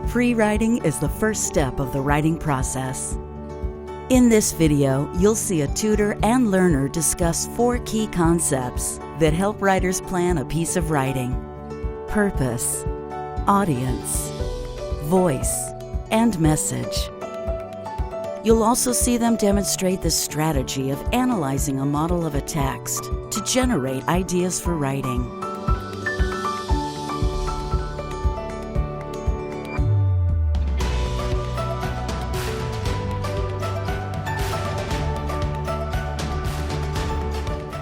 Pre-writing is the first step of the writing process. In this video, you'll see a tutor and learner discuss 4 key concepts that help writers plan a piece of writing: purpose, audience, voice, and message. You'll also see them demonstrate the strategy of analyzing a model of a text to generate ideas for writing.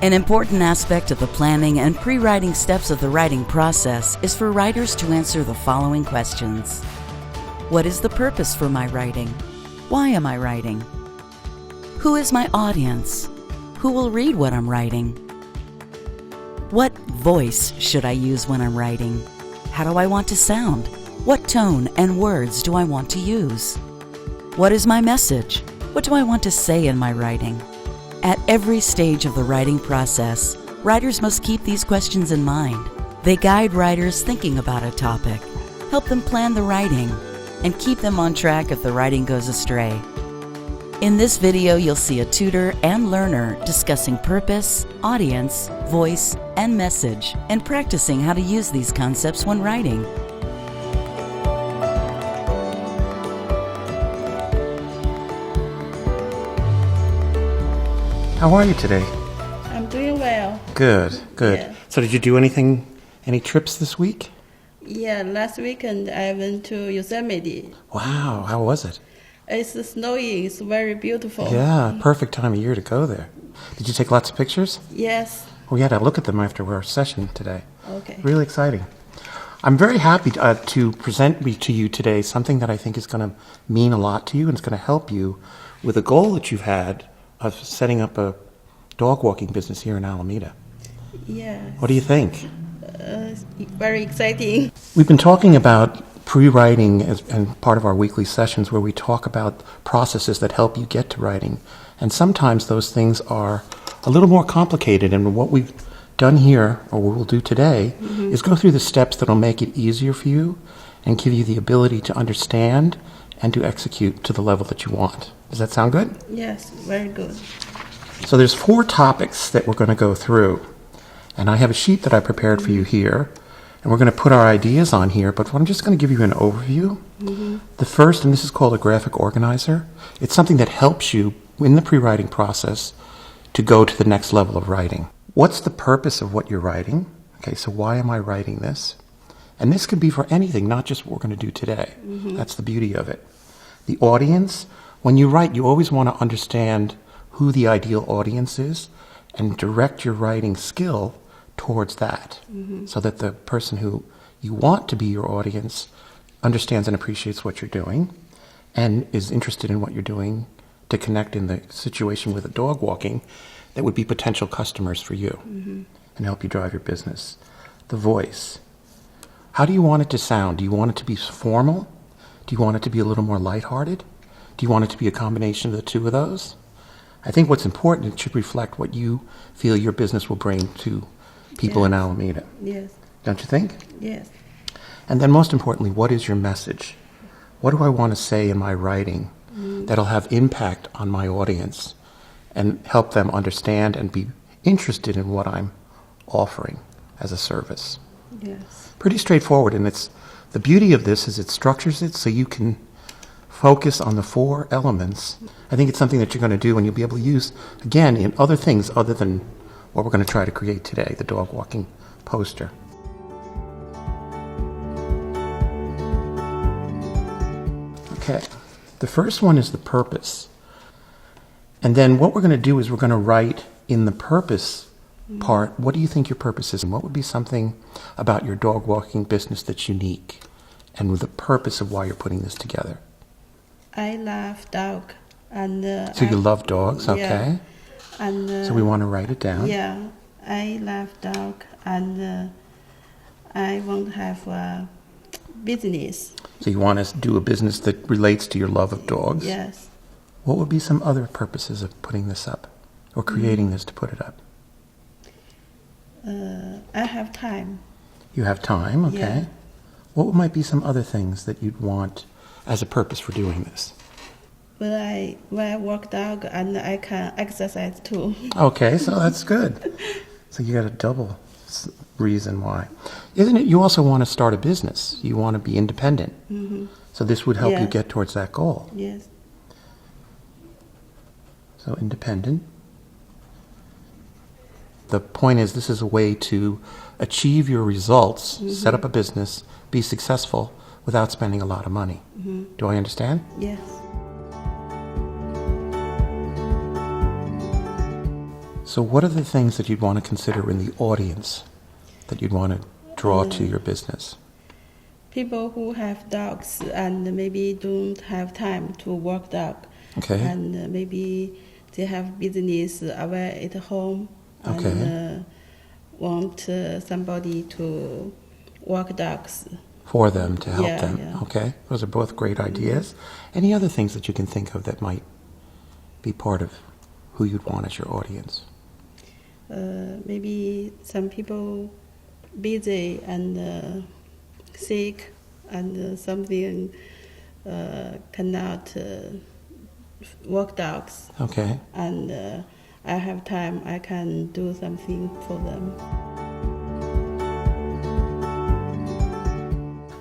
An important aspect of the planning and pre-writing steps of the writing process is for writers to answer the following questions. What is the purpose for my writing? Why am I writing? Who is my audience? Who will read what I'm writing? What voice should I use when I'm writing? How do I want to sound? What tone and words do I want to use? What is my message? What do I want to say in my writing? At every stage of the writing process, writers must keep these questions in mind. They guide writers thinking about a topic, help them plan the writing, and keep them on track if the writing goes astray. In this video, you'll see a tutor and learner discussing purpose, audience, voice, and message, and practicing how to use these concepts when writing. How are you today? I'm doing well. Good. Yeah. So did you do any trips this week? Yeah, last weekend I went to Yosemite. Wow, how was it? It's snowing, it's very beautiful. Yeah, perfect time of year to go there. Did you take lots of pictures? Yes. We had to look at them after our session today. Okay. Really exciting. I'm very happy to present to you today something that I think is going to mean a lot to you and it's going to help you with a goal that you've had of setting up a dog walking business here in Alameda. Yeah. What do you think? Very exciting. We've been talking about pre-writing and part of our weekly sessions where we talk about processes that help you get to writing. And sometimes those things are a little more complicated. And what we've done here, or what we'll do today, is go through the steps that will make it easier for you and give you the ability to understand and to execute to the level that you want. Does that sound good? Yes, very good. So there's 4 topics that we're going to go through. And I have a sheet that I prepared for you here. And we're going to put our ideas on here, but I'm just going to give you an overview. The first, and this is called a graphic organizer, it's something that helps you in the pre-writing process to go to the next level of writing. What's the purpose of what you're writing? Okay, so why am I writing this? And this could be for anything, not just what we're going to do today. That's the beauty of it. The audience, when you write, you always want to understand who the ideal audience is and direct your writing skill towards that, so that the person who you want to be your audience understands and appreciates what you're doing and is interested in what you're doing to connect in the situation with a dog walking that would be potential customers for you and help you drive your business. The voice. How do you want it to sound? Do you want it to be formal? Do you want it to be a little more lighthearted? Do you want it to be a combination of the two of those? I think what's important, it should reflect what you feel your business will bring to people in Alameda. Yes. Don't you think? Yes. And then most importantly, what is your message? What do I want to say in my writing that'll have impact on my audience and help them understand and be interested in what I'm offering as a service? Yes. Pretty straightforward, and it's the beauty of this is it structures it so you can focus on the 4 elements. I think it's something that you're going to do and you'll be able to use, again, in other things other than what we're going to try to create today, the dog walking poster. Okay, the first one is the purpose. And then what we're going to do is we're going to write in the purpose part, what do you think your purpose is? And what would be something about your dog walking business that's unique and with the purpose of why you're putting this together? I love dog. And so you love dogs, okay. Yeah. And so we want to write it down. Yeah, I love dog and I want to have a business. So you want to do a business that relates to your love of dogs? Yes. What would be some other purposes of putting this up or creating this to put it up? I have time. You have time, okay. Yeah. What might be some other things that you'd want as a purpose for doing this? When I walk dog and I can exercise too. Okay, so that's good. So you got a double reason why. Isn't it, you also want to start a business. You want to be independent. Mm-hmm. So this would help you Yeah. get towards that goal. Yes. So independent. The point is, this is a way to achieve your results, set up a business, be successful without spending a lot of money. Do I understand? Yes. So what are the things that you'd want to consider in the audience that you'd want to draw to your business? People who have dogs and maybe don't have time to walk dog. Okay. And maybe they have business away at home Okay. and want somebody to walk dogs. For them, to help Yeah, them. yeah. Okay. Those are both great ideas. Any other things that you can think of that might be part of who you'd want as your audience? Maybe some people busy and sick and something cannot walk dogs. Okay. And I have time, I can do something for them.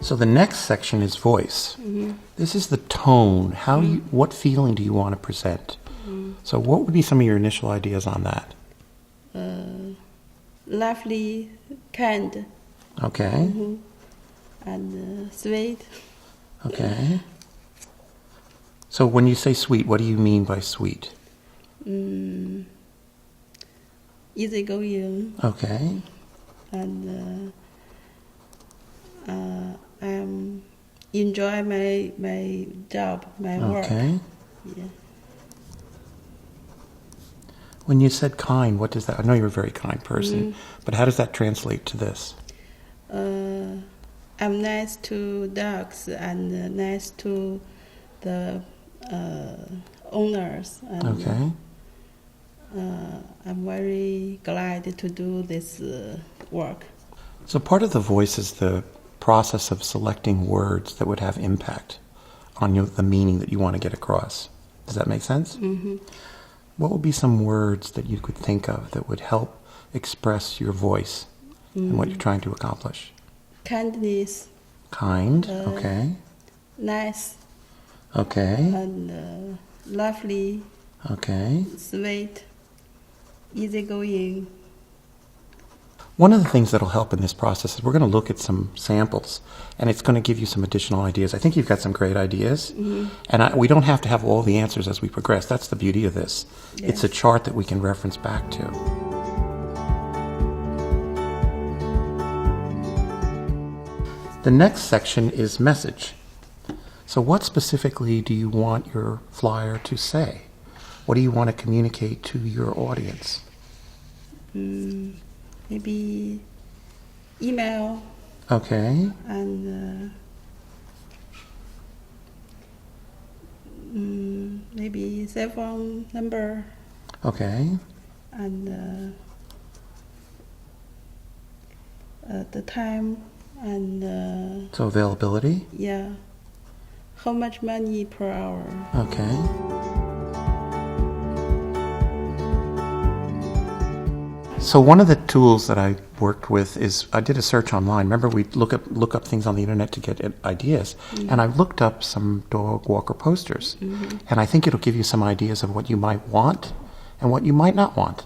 So the next section is voice. This is the tone. What feeling do you want to present? So what would be some of your initial ideas on that? Lovely, kind, Okay. and sweet. Okay. So when you say sweet, what do you mean by sweet? Easygoing, Okay. and enjoy my job, my work. Okay. Yeah. When you said kind, what does that? I know you're a very kind person, but how does that translate to this? I'm nice to dogs and nice to the owners. And, Okay. I'm very glad to do this work. So part of the voice is the process of selecting words that would have impact on the meaning that you want to get across. Does that make sense? Mm-hmm. What would be some words that you could think of that would help express your voice and what you're trying to accomplish? Kindness, Kind, okay. nice, Okay, and lovely, okay. sweet, easygoing. One of the things that'll help in this process is we're going to look at some samples, and it's going to give you some additional ideas. I think you've got some great ideas, and we don't have to have all the answers as we progress. That's the beauty of this. It's a chart that we can reference back to. The next section is message. So what specifically do you want your flyer to say? What do you want to communicate to your audience? Maybe email Okay, and maybe cell phone number okay. and the time and So availability, yeah, how much money per hour. okay. So one of the tools that I worked with is I did a search online. Remember, we look up things on the internet to get ideas, and I looked up some dog walker posters, and I think it'll give you some ideas of what you might want and what you might not want,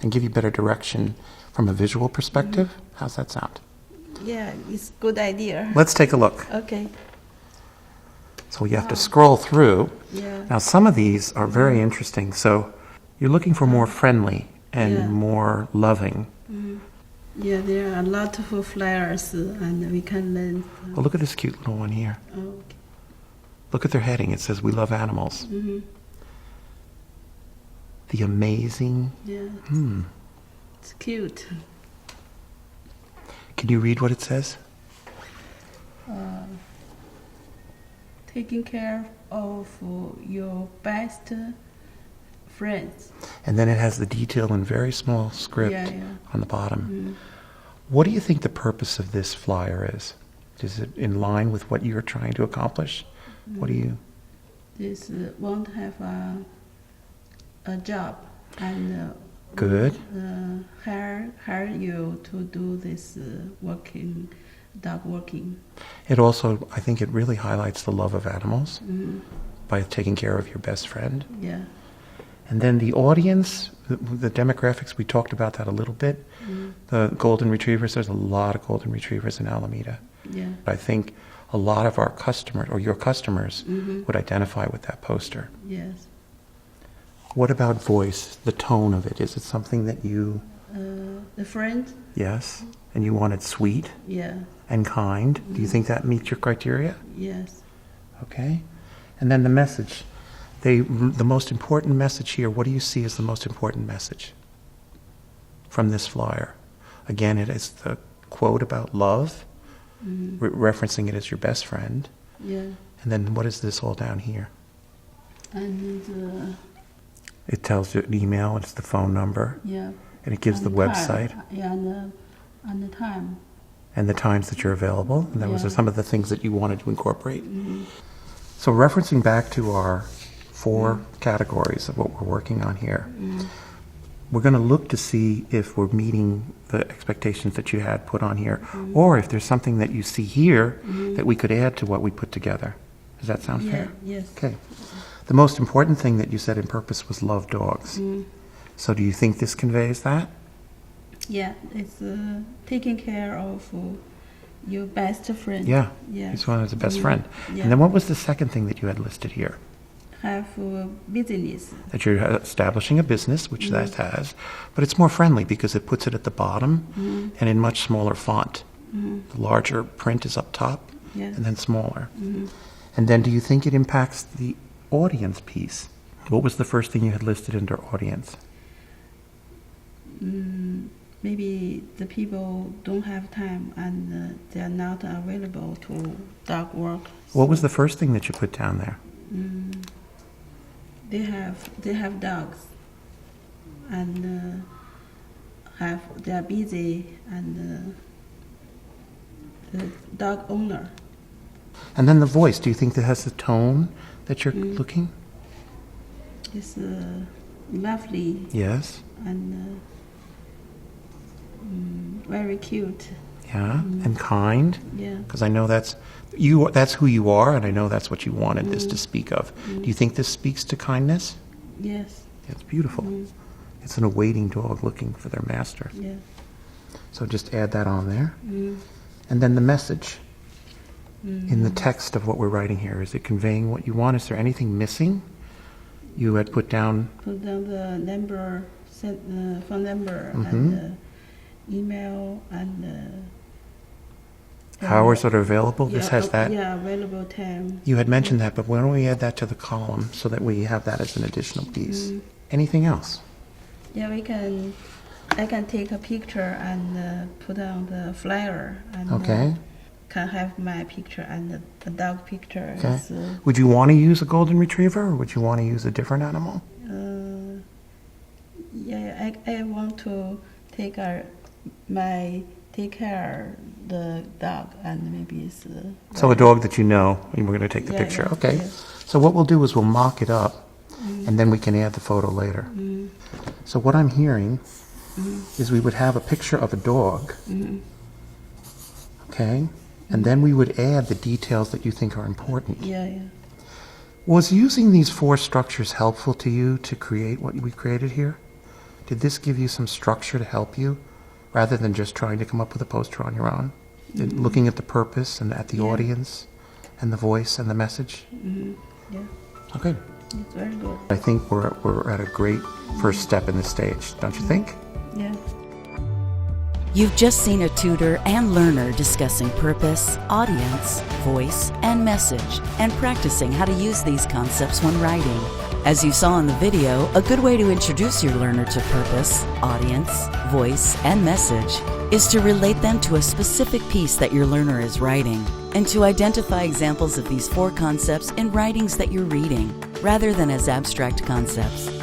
and give you better direction from a visual perspective. How's that sound? Yeah, it's good idea. Let's take a look. Okay. So you have to scroll through. Yeah. Now, some of these are very interesting. So you're looking for more friendly and Yeah. more loving. Yeah, there are a lot of flyers and we can learn. Well, look at this cute little one here. Okay. Look at their heading. It says, "We love animals." The amazing. Yeah. It's cute. Can you read what it says? taking care of your best friends. And then it has the detail in very small script Yeah, yeah. on the bottom. What do you think the purpose of this flyer is? Is it in line with what you're trying to accomplish? What do you... This won't have a job and Good. hire you to do this dog working. It also, I think it really highlights the love of animals by taking care of your best friend. Yeah. And then the audience, the demographics, we talked about that a little bit. The golden retrievers, there's a lot of golden retrievers in Alameda. Yeah. I think a lot of our customers, or your customers, would identify with that poster. Yes. What about voice, the tone of it? Is it something that you, The friend. yes, and you want it sweet Yeah. and kind? Do you think that meets your criteria? Yes. Okay. And then the message. The most important message here, what do you see as the most important message from this flyer? Again, it is the quote about love, referencing it as your best friend. Yeah. And then what is this all down here? And It tells you an email, it's the phone number, yeah. and it gives the And website time. Yeah, and the time. and the times that you're available. And those are Yeah. some of the things that you wanted to incorporate. So referencing back to our 4 categories of what we're working on here, we're going to look to see if we're meeting the expectations that you had put on here, or if there's something that you see here that we could add to what we put together. Does that sound Yeah. fair? Yes. Okay. The most important thing that you said in purpose was love dogs. So do you think this conveys that? Yeah. It's taking care of your best friend. Yeah. Yeah. This one is the best friend. Yeah. And then what was the second thing that you had listed here? Have business. That you're establishing a business, which that has, but it's more friendly because it puts it at the bottom and in much smaller font. The larger print is up top Yes. and then smaller. And then do you think it impacts the audience piece? What was the first thing you had listed under audience? Maybe the people don't have time and they are not available to dog work. What was the first thing that you put down there? They have dogs and they are busy and the dog owner. And then the voice, do you think that has the tone that you're looking? It's lovely Yes. and very cute. Yeah. And kind? Yeah. Because I know that's who you are, and I know that's what you wanted this to speak of. Do you think this speaks to kindness? Yes. It's beautiful. It's an awaiting dog looking for their master. Yeah. So just add that on there. And then the message in the text of what we're writing here, is it conveying what you want? Is there anything missing? You had put down, Put down the number, phone number, and email, and hours that are available. This has that. Yeah, available time. You had mentioned that, but why don't we add that to the column so that we have that as an additional piece? Anything else? Yeah, I can take a picture and put on the flyer, and Okay. can have my picture and the dog picture. Okay. It's, Would you want to use a golden retriever, or would you want to use a different animal? yeah, I want to take care the dog, and maybe it's. So a dog that you know, and we're going to take the Yeah, picture. yeah, Okay. yeah. So what we'll do is we'll mock it up, and then we can add the photo later. So what I'm hearing is we would have a picture of a dog, okay? And then we would add the details that you think are important. Yeah, yeah. Was using these 4 structures helpful to you to create what we created here? Did this give you some structure to help you, rather than just trying to come up with a poster on your own? Looking at the purpose and at the Yeah. audience and the voice and the message? Yeah, Okay. it's very good. I think we're at a great first step in this stage, don't you think? Yeah. You've just seen a tutor and learner discussing purpose, audience, voice, and message, and practicing how to use these concepts when writing. As you saw in the video, a good way to introduce your learner to purpose, audience, voice, and message is to relate them to a specific piece that your learner is writing, and to identify examples of these 4 concepts in writings that you're reading, rather than as abstract concepts.